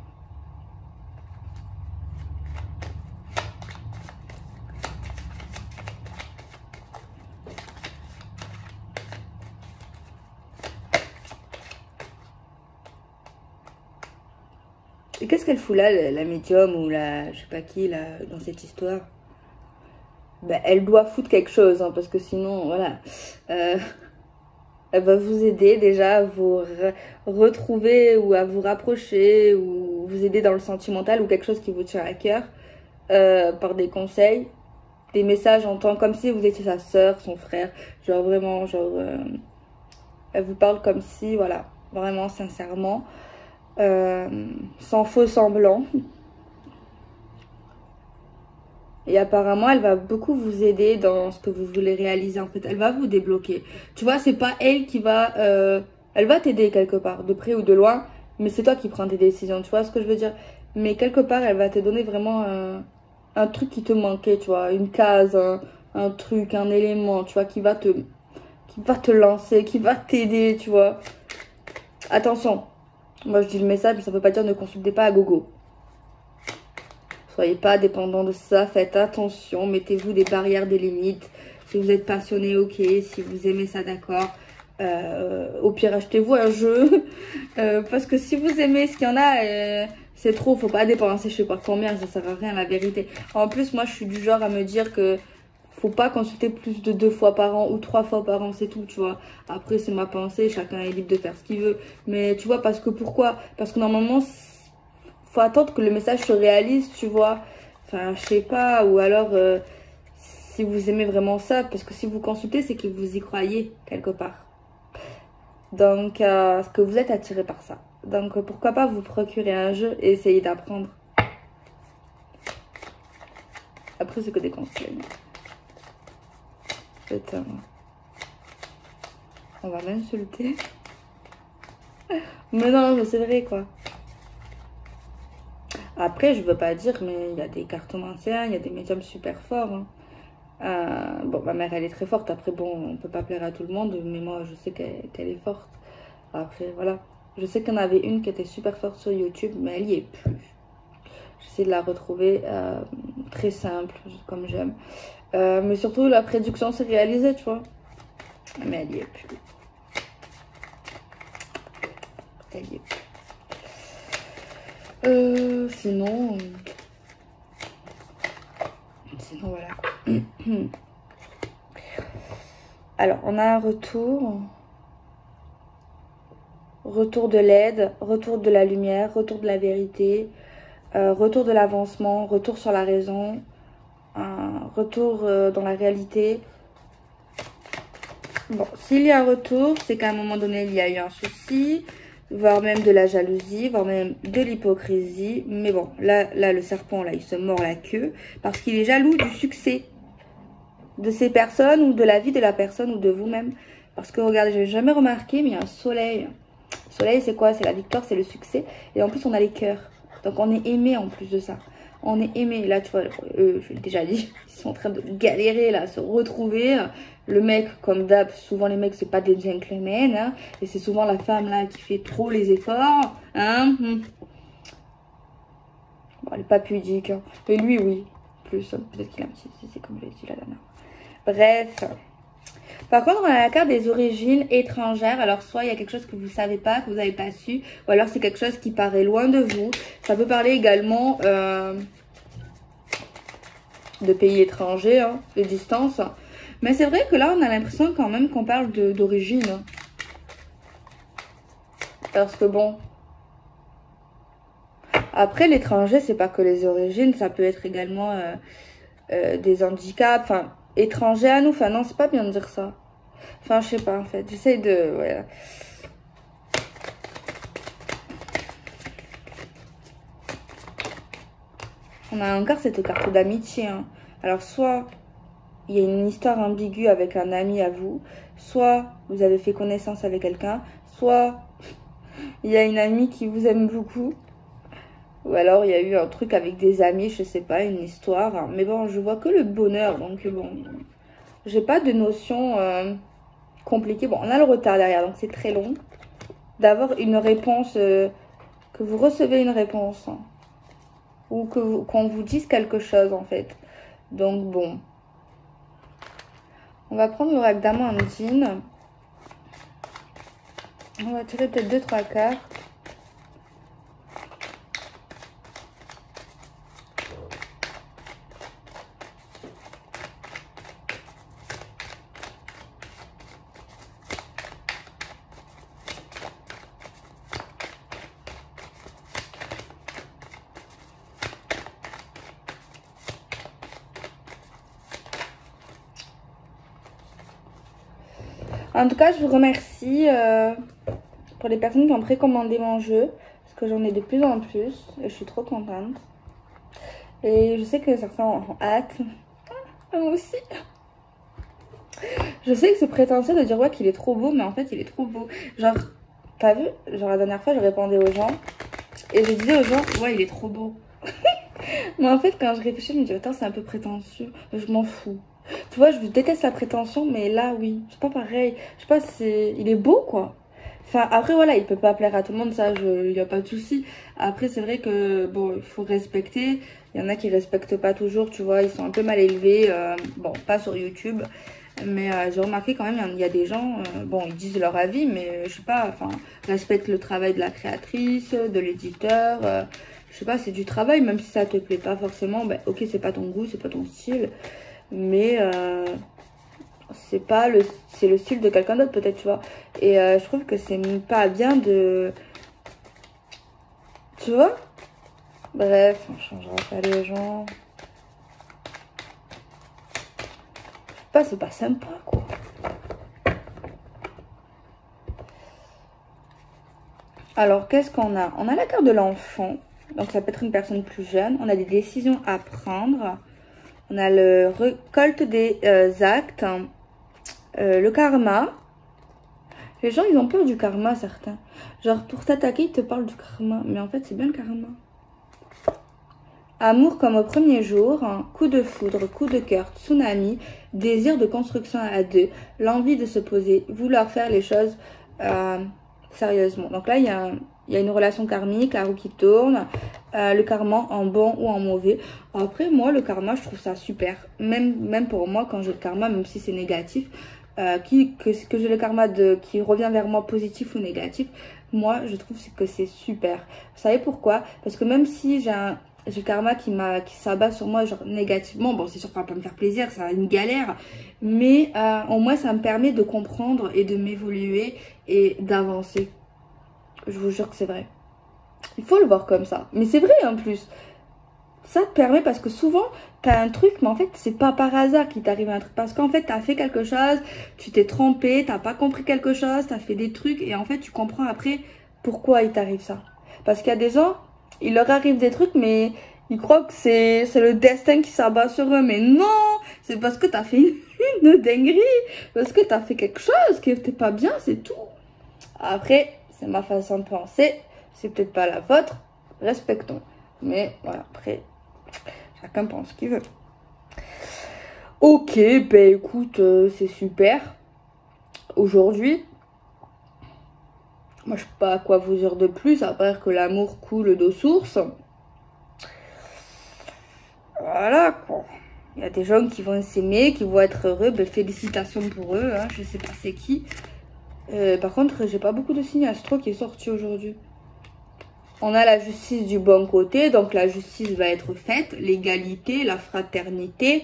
Et qu'est-ce qu'elle fout là, la médium ou la je sais pas qui là dans cette histoire? Ben, elle doit foutre quelque chose, hein, parce que sinon, voilà. Elle va vous aider déjà à vous retrouver ou à vous rapprocher ou vous aider dans le sentimental ou quelque chose qui vous tient à cœur par des conseils, des messages en temps comme si vous étiez sa soeur, son frère, genre vraiment, genre elle vous parle comme si, voilà, vraiment sincèrement, sans faux semblant. Et apparemment, elle va beaucoup vous aider dans ce que vous voulez réaliser. En fait, elle va vous débloquer. Tu vois, c'est pas elle qui va... elle va t'aider quelque part, de près ou de loin. Mais c'est toi qui prends tes décisions. Tu vois ce que je veux dire? Mais quelque part, elle va te donner vraiment un truc qui te manquait, tu vois. Une case, un truc, un élément, tu vois, qui va te lancer, qui va t'aider, tu vois. Attention. Moi, je dis le message, mais ça veut pas dire ne consultez pas à gogo. Soyez pas dépendant de ça, faites attention, mettez-vous des barrières, des limites. Si vous êtes passionné, ok. Si vous aimez ça, d'accord. Au pire, achetez-vous un jeu. Parce que si vous aimez ce qu'il y en a, c'est trop. Faut pas dépenser je sais pas combien, ça sert à rien la vérité. En plus, moi, je suis du genre à me dire que faut pas consulter plus de 2 fois par an ou 3 fois par an, c'est tout, tu vois. Après, c'est ma pensée, chacun est libre de faire ce qu'il veut. Mais tu vois, parce que pourquoi? Parce que normalement... faut attendre que le message se réalise, tu vois. Enfin, je sais pas. Ou alors, si vous aimez vraiment ça. Parce que si vous consultez, c'est que vous y croyez, quelque part. Donc, que vous êtes attiré par ça. Donc, pourquoi pas vous procurer un jeu et essayer d'apprendre. Après, c'est que des conseils. Putain. On va m'insulter. Mais non, mais c'est vrai, quoi. Après, je veux pas dire, mais il y a des cartomanciens, il y a des médiums super forts. Hein. Bon, ma mère, elle est très forte. Après, bon, on peut pas plaire à tout le monde, mais moi, je sais qu'elle est forte. Après, voilà. Je sais qu'il y en avait une qui était super forte sur YouTube, mais elle y est plus. J'essaie de la retrouver très simple, comme j'aime. Mais surtout, la prédiction s'est réalisée, tu vois. Mais elle y est plus. Elle y est plus. Sinon, voilà. Alors, on a un retour. Retour de l'aide, retour de la lumière, retour de la vérité, retour de l'avancement, retour sur la raison, retour dans la réalité. Bon, s'il y a un retour, c'est qu'à un moment donné, il y a eu un souci, voire même de la jalousie, voire même de l'hypocrisie. Mais bon, là, le serpent, là, il se mord la queue parce qu'il est jaloux du succès de ces personnes ou de la vie de la personne ou de vous-même. Parce que, regardez, j'ai jamais remarqué, mais il y a un soleil. Le soleil, c'est quoi? C'est la victoire, c'est le succès. Et en plus, on a les cœurs. Donc, on est aimé en plus de ça. On est aimé. Là, tu vois, eux, je l'ai déjà dit, ils sont en train de galérer, là, à se retrouver. Le mec, comme d'hab, souvent les mecs, c'est pas des gentlemen. Hein, et c'est souvent la femme, là, qui fait trop les efforts. Hein. Bon, elle est pas pudique. Hein. Mais lui, oui. Plus, peut-être qu'il a un petit... C'est comme je l'ai dit la dernière. Bref... Par contre, on a la carte des origines étrangères. Alors, soit il y a quelque chose que vous ne savez pas, que vous n'avez pas su. Ou alors, c'est quelque chose qui paraît loin de vous. Ça peut parler également de pays étrangers, hein, de distance. Mais c'est vrai que là, on a l'impression quand même qu'on parle d'origine. Hein. Parce que bon... Après, l'étranger, c'est pas que les origines. Ça peut être également des handicaps. Enfin, étranger à nous. Enfin, non, c'est pas bien de dire ça. Enfin, je sais pas, en fait. J'essaie de... Ouais. On a encore cette carte d'amitié. Hein. Alors, soit il y a une histoire ambiguë avec un ami à vous. Soit vous avez fait connaissance avec quelqu'un. Soit il y a une amie qui vous aime beaucoup. Ou alors il y a eu un truc avec des amis, je sais pas, une histoire. Hein. Mais bon, je vois que le bonheur. Donc, bon... J'ai pas de notion... compliqué. Bon, on a le retard derrière, donc c'est très long. D'avoir une réponse, que vous recevez une réponse. Hein, ou qu'on vous dise quelque chose, en fait. Donc, bon. On va prendre l'oracle d'Amandine. On va tirer peut-être 2-3 cartes. En tout cas, je vous remercie pour les personnes qui ont précommandé mon jeu. Parce que j'en ai de plus en plus. Et je suis trop contente. Et je sais que certains ont hâte. Moi aussi. Je sais que c'est prétentieux de dire ouais qu'il est trop beau. Mais en fait, il est trop beau. Genre, t'as vu? Genre la dernière fois, je répondais aux gens. Et je disais aux gens, ouais, il est trop beau. Mais en fait, quand je réfléchis, je me dis, attends, c'est un peu prétentieux. Je m'en fous. Tu vois, je déteste la prétention, mais là, oui. C'est pas pareil. Je sais pas, il est beau, quoi. Enfin, après, voilà, il peut pas plaire à tout le monde, ça, il y a pas de souci. Après, c'est vrai que, bon, il faut respecter. Il y en a qui respectent pas toujours, tu vois, ils sont un peu mal élevés. Bon, pas sur YouTube. Mais j'ai remarqué quand même, il y a des gens, bon, ils disent leur avis, mais je sais pas, enfin, respecte le travail de la créatrice, de l'éditeur. Je sais pas, c'est du travail, même si ça te plaît pas forcément. Ben, ok, c'est pas ton goût, c'est pas ton style. Mais c'est le style de quelqu'un d'autre peut-être, tu vois. Et je trouve que c'est pas bien de... Tu vois? Bref, on changera pas les gens. Je sais pas, c'est pas sympa, quoi. Alors, qu'est-ce qu'on a? On a la carte de l'enfant. Donc, ça peut être une personne plus jeune. On a des décisions à prendre. On a le récolte des actes. Le karma. Les gens, ils ont peur du karma, certains. Genre, pour t'attaquer, ils te parlent du karma. Mais en fait, c'est bien le karma. Amour comme au premier jour. Coup de foudre, coup de cœur, tsunami. Désir de construction à deux. L'envie de se poser. Vouloir faire les choses sérieusement. Donc là, il y a une relation karmique, la roue qui tourne, le karma en bon ou en mauvais. Après, moi, le karma, je trouve ça super. Même pour moi, quand j'ai le karma, même si c'est négatif, que j'ai le karma qui revient vers moi positif ou négatif, moi, je trouve que c'est super. Vous savez pourquoi? Parce que même si j'ai le karma qui s'abat sur moi genre négativement, bon c'est sûr que ça va pas me faire plaisir, ça va être une galère, mais au moins ça me permet de comprendre et de m'évoluer et d'avancer. Je vous jure que c'est vrai, il faut le voir comme ça, mais c'est vrai en plus, ça te permet parce que souvent t'as un truc mais en fait c'est pas par hasard qu'il t'arrive un truc, parce qu'en fait t'as fait quelque chose, tu t'es trompé, t'as pas compris quelque chose, t'as fait des trucs et en fait tu comprends après pourquoi il t'arrive ça. Parce qu'il y a des gens, il leur arrive des trucs mais ils croient que c'est le destin qui s'abat sur eux, mais non, c'est parce que t'as fait une dinguerie, parce que t'as fait quelque chose qui était pas bien, c'est tout. Après c'est ma façon de penser, c'est peut-être pas la vôtre, respectons, mais voilà, après chacun pense ce qu'il veut. Ok, ben écoute, c'est super. Aujourd'hui, moi je sais pas quoi vous dire de plus, à part que l'amour coule d'eau source. Voilà quoi. Il y a des gens qui vont s'aimer, qui vont être heureux, ben félicitations pour eux, hein, je sais pas c'est qui. Par contre, j'ai pas beaucoup de signes astro qui est sorti aujourd'hui. On a la justice du bon côté, donc la justice va être faite, l'égalité, la fraternité.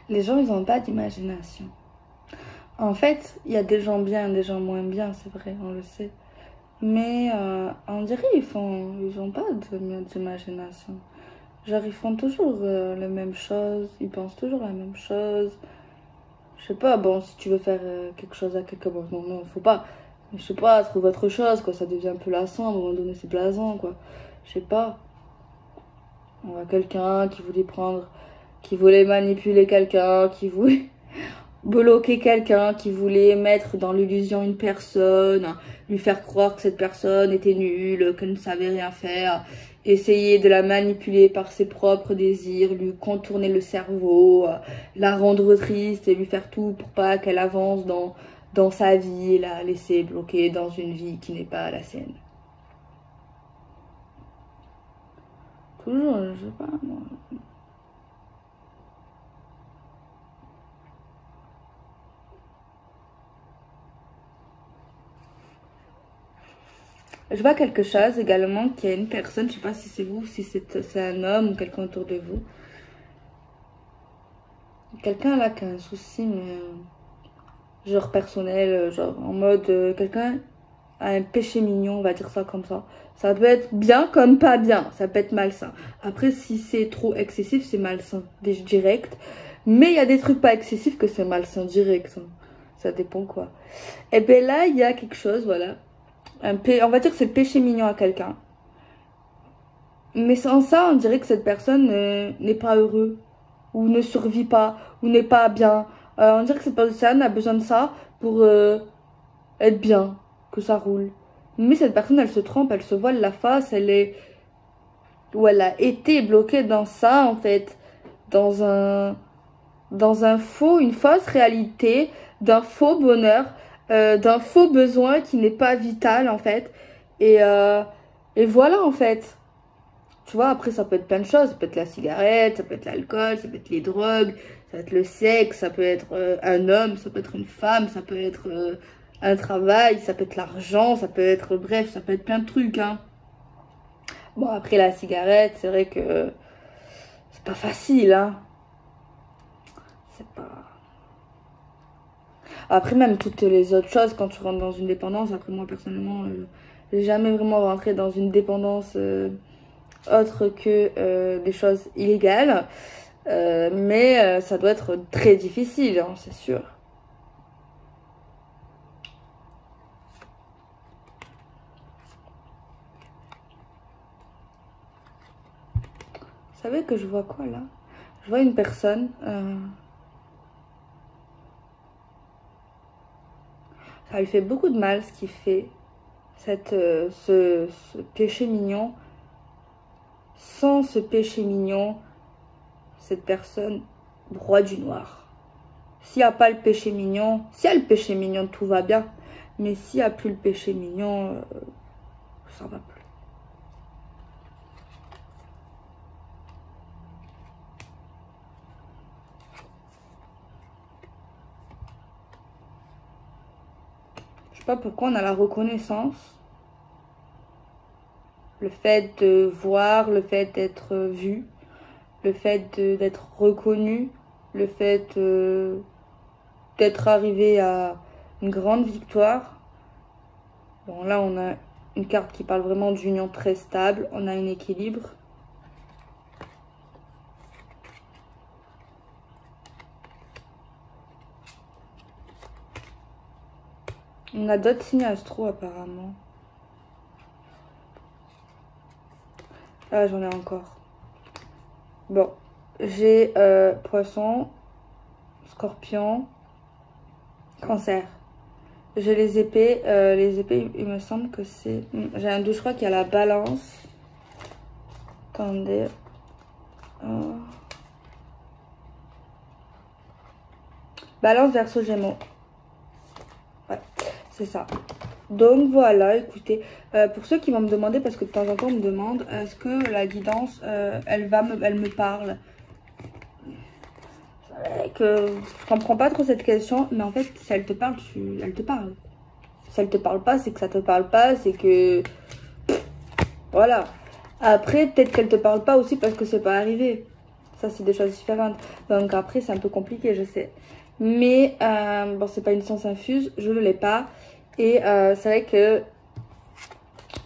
Les gens, ils n'ont pas d'imagination. En fait, il y a des gens bien, des gens moins bien, c'est vrai, on le sait. Mais on dirait ils ont pas d'imagination. Genre, ils font toujours les mêmes choses, ils pensent toujours la même chose. Je sais pas, bon, si tu veux faire quelque chose à quelqu'un, bon, non, non, faut pas. Mais je sais pas, trouve autre chose, quoi, ça devient un peu lassant, à un moment donné, c'est blasant, quoi. Je sais pas. On voit quelqu'un qui voulait manipuler quelqu'un, qui voulait bloquer quelqu'un, qui voulait mettre dans l'illusion une personne, lui faire croire que cette personne était nulle, qu'elle ne savait rien faire, essayer de la manipuler par ses propres désirs, lui contourner le cerveau, la rendre triste et lui faire tout pour pas qu'elle avance dans sa vie et la laisser bloquée dans une vie qui n'est pas la sienne. Toujours, je sais pas, moi. Je vois quelque chose également, qu'il y a une personne, je sais pas si c'est vous, si c'est un homme ou quelqu'un autour de vous. Quelqu'un là qui a un souci, mais genre personnel, genre en mode quelqu'un a un péché mignon, on va dire ça comme ça. Ça peut être bien comme pas bien, ça peut être malsain. Après, si c'est trop excessif, c'est malsain, direct. Mais il y a des trucs pas excessifs que c'est malsain direct, hein. Ça dépend quoi. Et bien là, il y a quelque chose, voilà. On va dire que c'est le péché mignon à quelqu'un. Mais sans ça, on dirait que cette personne n'est pas heureux, ou ne survit pas, ou n'est pas bien. On dirait que cette personne a besoin de ça pour être bien, que ça roule. Mais cette personne, elle se trompe, elle se voile la face, ou elle a été bloquée dans ça, en fait, dans une fausse réalité, d'un faux bonheur, d'un faux besoin qui n'est pas vital, en fait. Et voilà, en fait. Tu vois, après, ça peut être plein de choses. Ça peut être la cigarette, ça peut être l'alcool, ça peut être les drogues, ça peut être le sexe, ça peut être un homme, ça peut être une femme, ça peut être un travail, ça peut être l'argent, ça peut être, bref, ça peut être plein de trucs, hein. Bon, après, la cigarette, c'est vrai que c'est pas facile, hein. C'est pas... Après, même toutes les autres choses, quand tu rentres dans une dépendance, après, moi, personnellement, j'ai jamais vraiment rentré dans une dépendance... autre que des choses illégales. Mais ça doit être très difficile, hein, c'est sûr. savez que je vois quoi là? Je vois une personne. Ça lui fait beaucoup de mal ce qu'il fait. Ce péché mignon. Sans ce péché mignon, cette personne broie du noir. S'il n'y a pas le péché mignon, s'il y a le péché mignon, tout va bien. Mais s'il n'y a plus le péché mignon, ça va plus. Je sais pas pourquoi on a la reconnaissance. Le fait de voir, le fait d'être vu, le fait d'être reconnu, le fait d'être arrivé à une grande victoire. Bon, là, on a une carte qui parle vraiment d'union très stable. On a un équilibre. On a d'autres signes astro apparemment. Ah, j'en ai encore. Bon, j'ai poisson, scorpion, cancer. J'ai les épées. Les épées, il me semble que c'est... J'ai un 2, je crois qu'il y a la balance. Attendez. Balance verso gémeaux. Ouais, c'est ça. Donc voilà, écoutez, pour ceux qui vont me demander, parce que de temps en temps on me demande, est-ce que la guidance, elle me parle? Que je comprends pas trop cette question, mais en fait, si elle te parle, elle te parle. Si elle te parle pas, c'est que ça te parle pas, c'est que... Voilà. Après, peut-être qu'elle te parle pas aussi parce que c'est pas arrivé. Ça, c'est des choses différentes. Donc après, c'est un peu compliqué, je sais. Mais, bon, c'est pas une science infuse, je ne l'ai pas. Et c'est vrai que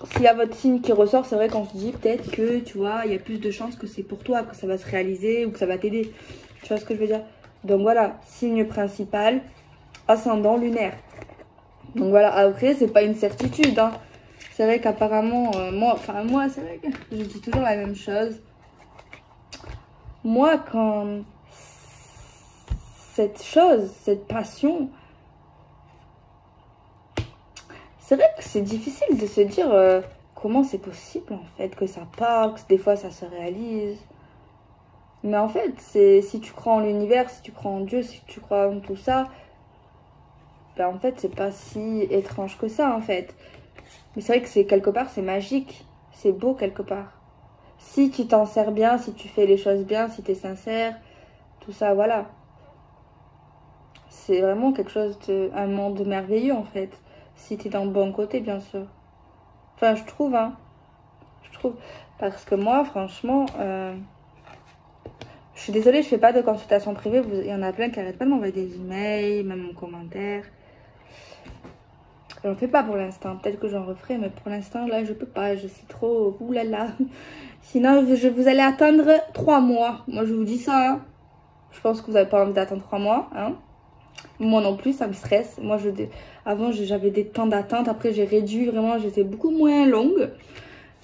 s'il y a votre signe qui ressort, c'est vrai qu'on se dit peut-être que, tu vois, il y a plus de chances que c'est pour toi, que ça va se réaliser ou que ça va t'aider. Tu vois ce que je veux dire? Donc voilà, signe principal, ascendant lunaire. Donc voilà, après, c'est pas une certitude, hein. C'est vrai qu'apparemment, moi, c'est vrai que je dis toujours la même chose. Moi, quand cette chose, cette passion, c'est vrai que c'est difficile de se dire comment c'est possible en fait que ça part, que des fois ça se réalise. Mais en fait, c'est si tu crois en l'univers, si tu crois en Dieu, si tu crois en tout ça, ben en fait c'est pas si étrange que ça en fait. Mais c'est vrai que c'est quelque part c'est magique, c'est beau quelque part. Si tu t'en sers bien, si tu fais les choses bien, si tu es sincère, tout ça, voilà. C'est vraiment quelque chose un monde merveilleux en fait. Si tu es dans le bon côté, bien sûr. Enfin, je trouve, hein. Je trouve. Parce que moi, franchement, je suis désolée, je fais pas de consultation privée. Il y en a plein qui arrêtent pas de m'envoyer des emails, même en commentaire. J'en fais pas pour l'instant. Peut-être que j'en referai, mais pour l'instant, là, je peux pas. Je suis trop... Ouh là là. Sinon, vous allez attendre 3 mois. Moi, je vous dis ça. Hein. Je pense que vous n'avez pas envie d'attendre 3 mois. Hein. Moi non plus, ça me stresse. Moi, avant, j'avais des temps d'attente. Après, j'ai réduit. Vraiment, j'étais beaucoup moins longue.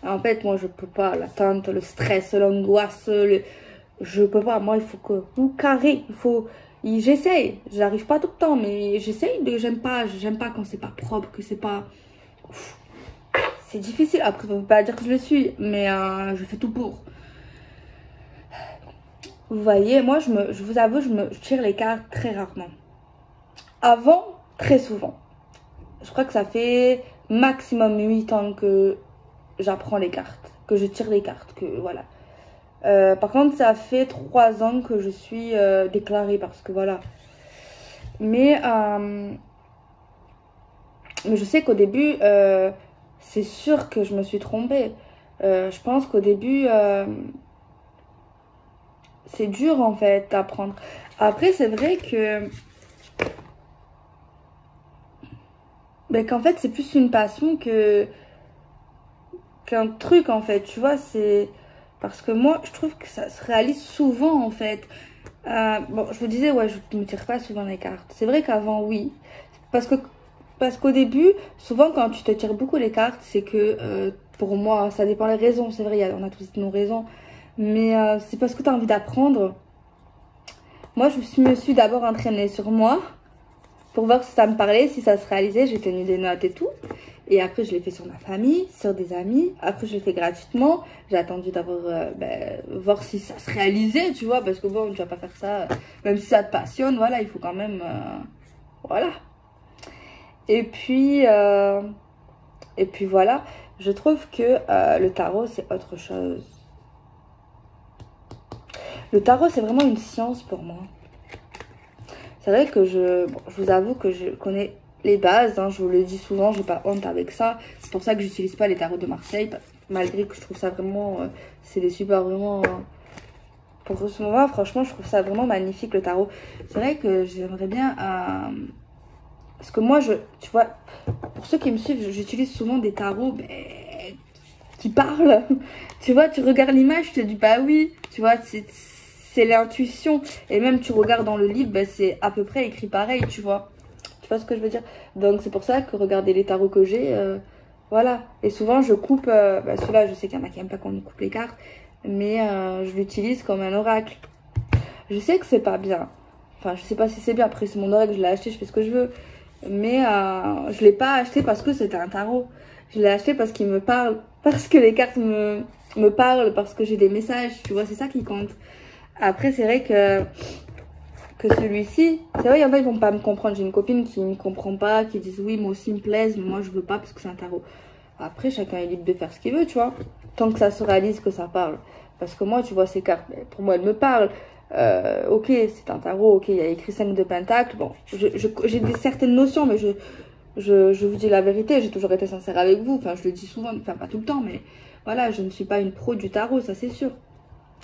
En fait, moi, je peux pas. L'attente, le stress, l'angoisse, je peux pas. Moi, il faut que... Ou carré. Il faut... J'essaye. J'arrive pas tout le temps, mais j'essaye de... J'aime pas quand c'est pas propre, que c'est pas... C'est difficile. Après, ça veut pas dire que je le suis, mais je fais tout pour. Vous voyez, moi, je vous avoue, je tire les cartes très rarement. Avant, très souvent. Je crois que ça fait maximum 8 ans que j'apprends les cartes, que je tire les cartes, que voilà. Par contre, ça fait 3 ans que je suis déclarée parce que voilà. Mais je sais qu'au début, c'est sûr que je me suis trompée. Je pense qu'au début, c'est dur en fait d'apprendre. Après, c'est vrai que... Ben, qu'en fait, c'est plus une passion qu'un truc en fait. Tu vois, c'est... Parce que moi, je trouve que ça se réalise souvent en fait. Bon, je vous disais, ouais, je ne me tire pas souvent les cartes. C'est vrai qu'avant, oui. Parce qu'au début, souvent quand tu te tires beaucoup les cartes, c'est que, pour moi, ça dépend des raisons. C'est vrai, on a tous nos raisons. Mais c'est parce que tu as envie d'apprendre. Moi, me suis d'abord entraînée sur moi pour voir si ça me parlait, si ça se réalisait. J'ai tenu des notes et tout. Et après, je l'ai fait sur ma famille, sur des amis. Après, je l'ai fait gratuitement. J'ai attendu d'avoir, voir si ça se réalisait, tu vois. Parce que bon, tu vas pas faire ça, même si ça te passionne, voilà, il faut quand même, voilà. Et puis voilà, je trouve que le tarot, c'est autre chose. Le tarot, c'est vraiment une science pour moi. C'est vrai que je vous avoue que je connais les bases, hein, je vous le dis souvent, j'ai pas honte avec ça. C'est pour ça que j'utilise pas les tarots de Marseille, malgré que je trouve ça vraiment, c'est des super vraiment... pour ce moment, franchement, je trouve ça vraiment magnifique le tarot. C'est vrai que j'aimerais bien... parce que moi, tu vois, pour ceux qui me suivent, j'utilise souvent des tarots qui parlent. Tu vois, tu regardes l'image, tu te dis, bah oui, tu vois, c'est l'intuition. Et même tu regardes dans le livre, c'est à peu près écrit pareil, tu vois. Tu vois ce que je veux dire? Donc c'est pour ça que regarder les tarots que j'ai, voilà. Et souvent je coupe, celui-là je sais qu'il y en a qui n'aiment pas qu'on coupe les cartes, mais je l'utilise comme un oracle. Je sais que c'est pas bien. Enfin, je sais pas si c'est bien, après c'est mon oracle, je l'ai acheté, je fais ce que je veux. Mais je l'ai pas acheté parce que c'était un tarot. Je l'ai acheté parce qu'il me parle, parce que les cartes me parlent, parce que j'ai des messages, tu vois, c'est ça qui compte. Après, c'est vrai que celui-ci, c'est vrai, il y en a, ils vont pas me comprendre. J'ai une copine qui me comprend pas, qui disent oui, moi aussi, il me plaise, mais moi, je veux pas parce que c'est un tarot. Après, chacun est libre de faire ce qu'il veut, tu vois. Tant que ça se réalise, que ça parle. Parce que moi, tu vois, ces cartes, pour moi, elles me parlent. Ok, c'est un tarot, ok, il y a écrit 5 de pentacle. Bon, j'ai des certaines notions, mais je vous dis la vérité, j'ai toujours été sincère avec vous. Enfin, je le dis souvent, enfin, pas tout le temps, mais voilà, je ne suis pas une pro du tarot, ça c'est sûr.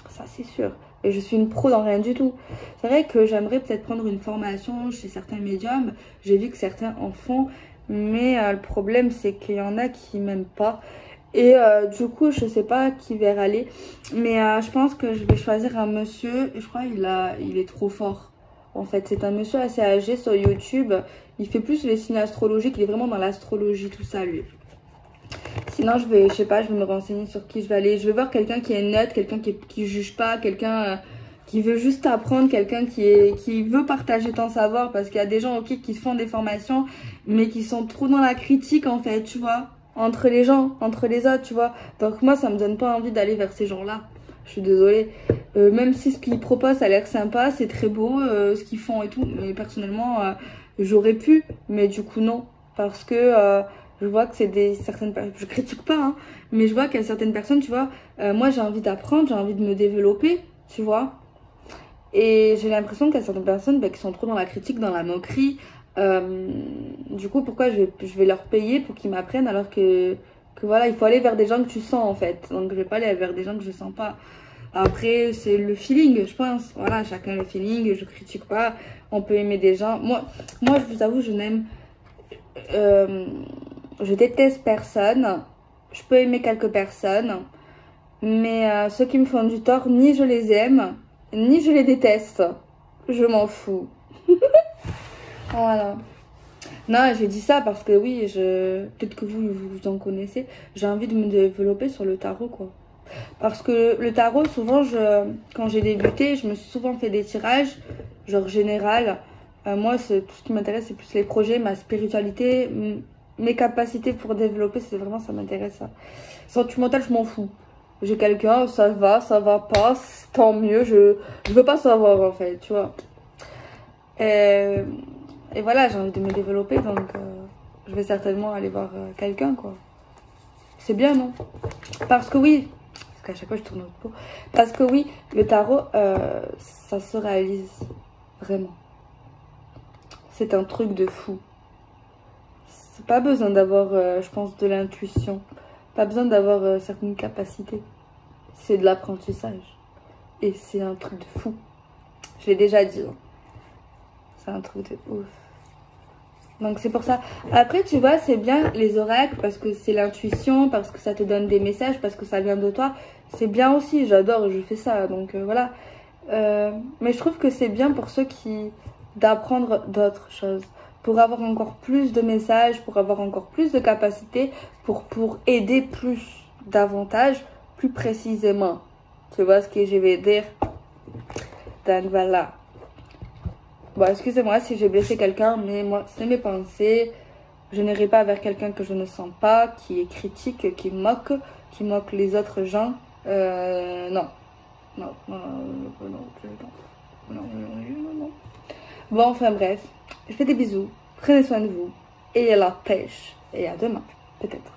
Ça c'est sûr. Et je suis une pro dans rien du tout. C'est vrai que j'aimerais peut-être prendre une formation chez certains médiums. J'ai vu que certains en font. Mais le problème, c'est qu'il y en a qui m'aiment pas. Et du coup, je sais pas qui vers aller. Mais je pense que je vais choisir un monsieur. Je crois il est trop fort. En fait, c'est un monsieur assez âgé sur YouTube. Il fait plus les signes astrologiques. Il est vraiment dans l'astrologie, tout ça, lui. Sinon, je sais pas, je vais me renseigner sur qui je vais aller. Je vais voir quelqu'un qui est neutre, quelqu'un qui juge pas, quelqu'un qui veut juste apprendre, quelqu'un qui veut partager ton savoir. Parce qu'il y a des gens, ok, qui font des formations, mais qui sont trop dans la critique, en fait, tu vois. Entre les gens, entre les autres, tu vois. Donc moi, ça me donne pas envie d'aller vers ces gens-là. Je suis désolée. Même si ce qu'ils proposent, ça a l'air sympa, c'est très beau, ce qu'ils font et tout. Mais personnellement, j'aurais pu, mais du coup, non. Parce que... je vois que c'est certaines personnes, je critique pas, hein, mais je vois qu'il y a certaines personnes, tu vois, moi j'ai envie d'apprendre, j'ai envie de me développer, tu vois. Et j'ai l'impression qu'il y a certaines personnes qui sont trop dans la critique, dans la moquerie. Du coup, pourquoi je vais leur payer pour qu'ils m'apprennent alors que voilà, il faut aller vers des gens que tu sens en fait. Donc je vais pas aller vers des gens que je sens pas. Après, c'est le feeling, je pense. Voilà, chacun le feeling, je critique pas. On peut aimer des gens. Moi je vous avoue, je n'aime... je déteste personne. Je peux aimer quelques personnes. Mais ceux qui me font du tort, ni je les aime, ni je les déteste. Je m'en fous. Voilà. Non, j'ai dit ça parce que oui, peut-être que vous en connaissez. J'ai envie de me développer sur le tarot, quoi. Parce que le tarot, souvent, quand j'ai débuté, je me suis souvent fait des tirages, genre général. Moi, tout ce qui m'intéresse, c'est plus les projets, ma spiritualité, mes capacités pour développer, c'est vraiment, ça m'intéresse, ça. Sentimental, je m'en fous. J'ai quelqu'un, ça va pas, tant mieux, je veux pas savoir, en fait, tu vois. Et voilà, j'ai envie de me développer, donc je vais certainement aller voir quelqu'un, quoi. C'est bien, non? Parce que oui, parce qu'à chaque fois je tourne au pot. Parce que oui, le tarot, ça se réalise vraiment. C'est un truc de fou. C'est pas besoin d'avoir, je pense, de l'intuition. Pas besoin d'avoir certaines capacités. C'est de l'apprentissage. Et c'est un truc de fou. Je l'ai déjà dit. Hein. C'est un truc de ouf. Donc c'est pour ça. Après, tu vois, c'est bien les oracles parce que c'est l'intuition, parce que ça te donne des messages, parce que ça vient de toi. C'est bien aussi, j'adore, je fais ça. Donc voilà. Mais je trouve que c'est bien pour ceux qui... d'apprendre d'autres choses. Pour avoir encore plus de messages, pour avoir encore plus de capacités, pour aider plus, davantage, plus précisément. Tu vois ce que je vais dire? Donc voilà. Bon, excusez-moi si j'ai blessé quelqu'un, mais moi, c'est mes pensées. Je n'irai pas vers quelqu'un que je ne sens pas, qui est critique, qui moque les autres gens. Non. Non, non, non, non, non. Bon, enfin bref, je fais des bisous, prenez soin de vous, et à la pêche, et à demain, peut-être.